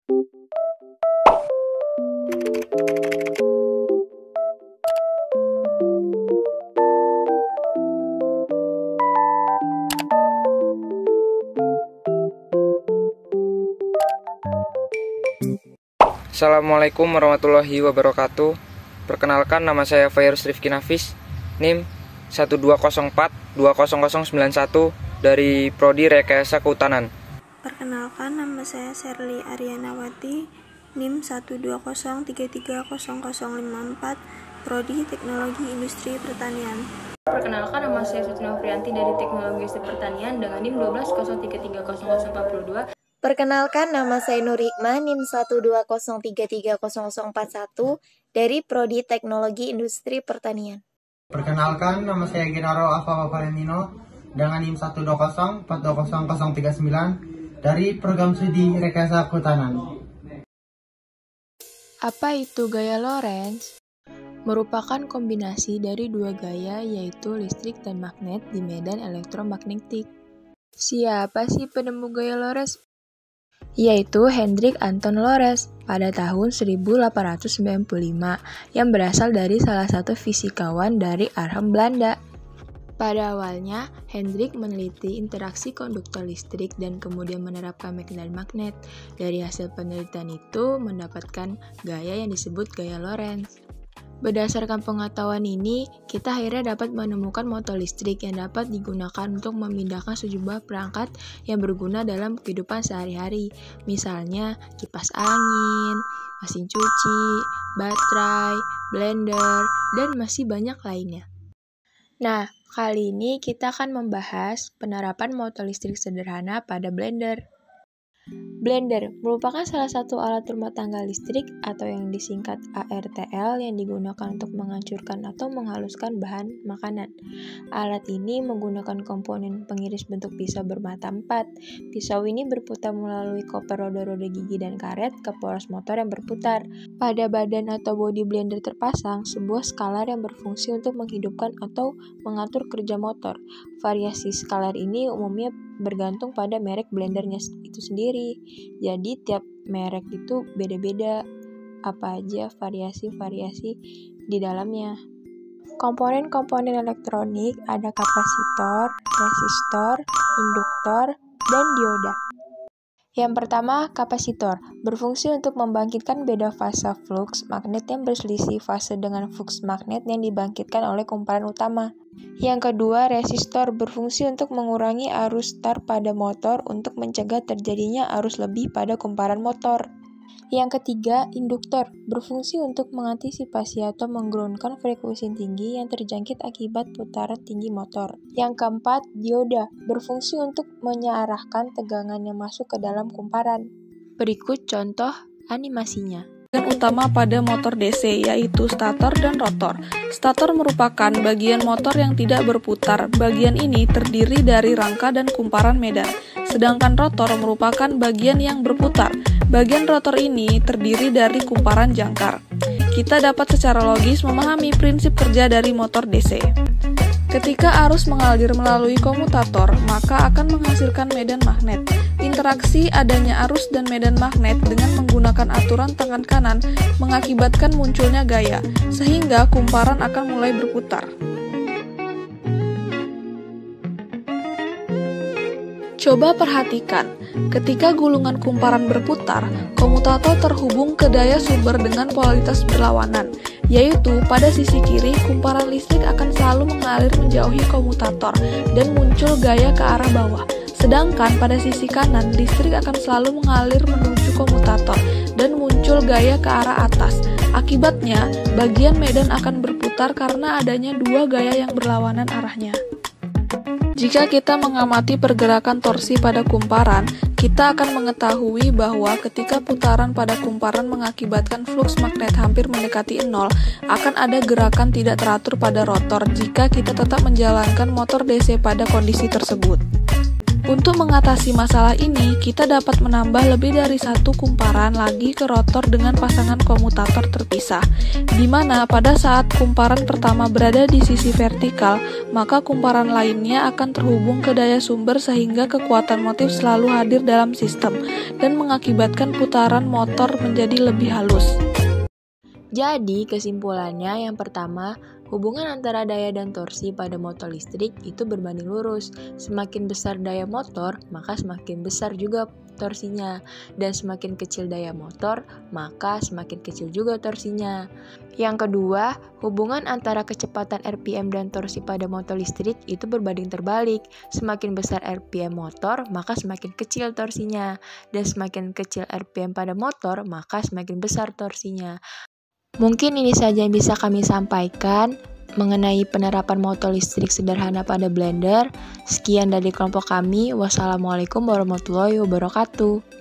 Assalamualaikum warahmatullahi wabarakatuh. Perkenalkan, nama saya Fairuz Rifki Nafis, NIM 120420091 dari Prodi Rekayasa Kehutanan. Perkenalkan, nama saya Sherly Arianawati, NIM 120330054, Prodi Teknologi Industri Pertanian. Perkenalkan, nama saya Sutinofrianti dari Teknologi Industri Pertanian dengan NIM 120330042. Perkenalkan, nama saya Nur Hikmah, NIM 120330041 dari Prodi Teknologi Industri Pertanian. Perkenalkan, nama saya Genaro Alfa Valentino dengan NIM 120420039 dari Program Studi Rekayasa Kehutanan. Apa itu gaya Lorentz? Merupakan kombinasi dari dua gaya, yaitu listrik dan magnet di medan elektromagnetik. Siapa sih penemu gaya Lorentz? Yaitu Hendrik Anton Lorentz pada tahun 1895 yang berasal dari salah satu fisikawan dari Arnhem, Belanda. Pada awalnya, Hendrik meneliti interaksi konduktor listrik dan kemudian menerapkan medan magnet. Dari hasil penelitian itu mendapatkan gaya yang disebut gaya Lorentz. Berdasarkan pengetahuan ini, kita akhirnya dapat menemukan motor listrik yang dapat digunakan untuk memindahkan sejumlah perangkat yang berguna dalam kehidupan sehari-hari. Misalnya, kipas angin, mesin cuci, baterai, blender, dan masih banyak lainnya. Nah, kali ini kita akan membahas penerapan motor listrik sederhana pada blender. Blender merupakan salah satu alat rumah tangga listrik atau yang disingkat ARTL yang digunakan untuk menghancurkan atau menghaluskan bahan makanan. Alat ini menggunakan komponen pengiris bentuk pisau bermata 4. Pisau ini berputar melalui koper roda-roda gigi dan karet ke poros motor yang berputar. Pada badan atau bodi blender terpasang sebuah skalar yang berfungsi untuk menghidupkan atau mengatur kerja motor. Variasi skalar ini umumnya bergantung pada merek blendernya itu sendiri. Jadi tiap merek itu beda-beda apa aja variasi-variasi di dalamnya. Komponen-komponen elektronik ada kapasitor, resistor, induktor, dan dioda. Yang pertama, kapasitor berfungsi untuk membangkitkan beda fase flux magnet yang berselisih fase dengan flux magnet yang dibangkitkan oleh kumparan utama. Yang kedua, resistor berfungsi untuk mengurangi arus start pada motor untuk mencegah terjadinya arus lebih pada kumparan motor. Yang ketiga, induktor berfungsi untuk mengantisipasi atau menggroundkan frekuensi tinggi yang terjangkit akibat putaran tinggi motor. Yang keempat, dioda berfungsi untuk mengarahkan tegangan yang masuk ke dalam kumparan. Berikut contoh animasinya. Bagian utama pada motor DC yaitu stator dan rotor. Stator merupakan bagian motor yang tidak berputar. Bagian ini terdiri dari rangka dan kumparan medan. Sedangkan rotor merupakan bagian yang berputar. Bagian rotor ini terdiri dari kumparan jangkar. Kita dapat secara logis memahami prinsip kerja dari motor DC. Ketika arus mengalir melalui komutator, maka akan menghasilkan medan magnet. Interaksi adanya arus dan medan magnet dengan menggunakan aturan tangan kanan mengakibatkan munculnya gaya, sehingga kumparan akan mulai berputar. Coba perhatikan, ketika gulungan kumparan berputar, komutator terhubung ke daya sumber dengan polaritas berlawanan, yaitu pada sisi kiri kumparan listrik akan selalu mengalir menjauhi komutator dan muncul gaya ke arah bawah. Sedangkan pada sisi kanan, listrik akan selalu mengalir menuju komutator dan muncul gaya ke arah atas. Akibatnya, bagian medan akan berputar karena adanya dua gaya yang berlawanan arahnya. Jika kita mengamati pergerakan torsi pada kumparan, kita akan mengetahui bahwa ketika putaran pada kumparan mengakibatkan flux magnet hampir mendekati 0, akan ada gerakan tidak teratur pada rotor jika kita tetap menjalankan motor DC pada kondisi tersebut. Untuk mengatasi masalah ini, kita dapat menambah lebih dari satu kumparan lagi ke rotor dengan pasangan komutator terpisah, di mana pada saat kumparan pertama berada di sisi vertikal, maka kumparan lainnya akan terhubung ke daya sumber sehingga kekuatan motif selalu hadir dalam sistem dan mengakibatkan putaran motor menjadi lebih halus. Jadi, kesimpulannya yang pertama, hubungan antara daya dan torsi pada motor listrik itu berbanding lurus. Semakin besar daya motor, maka semakin besar juga torsinya. Dan semakin kecil daya motor, maka semakin kecil juga torsinya. Yang kedua, hubungan antara kecepatan RPM dan torsi pada motor listrik itu berbanding terbalik. Semakin besar RPM motor, maka semakin kecil torsinya. Dan semakin kecil RPM pada motor, maka semakin besar torsinya. Mungkin ini saja yang bisa kami sampaikan mengenai penerapan motor listrik sederhana pada blender. Sekian dari kelompok kami. Wassalamualaikum warahmatullahi wabarakatuh.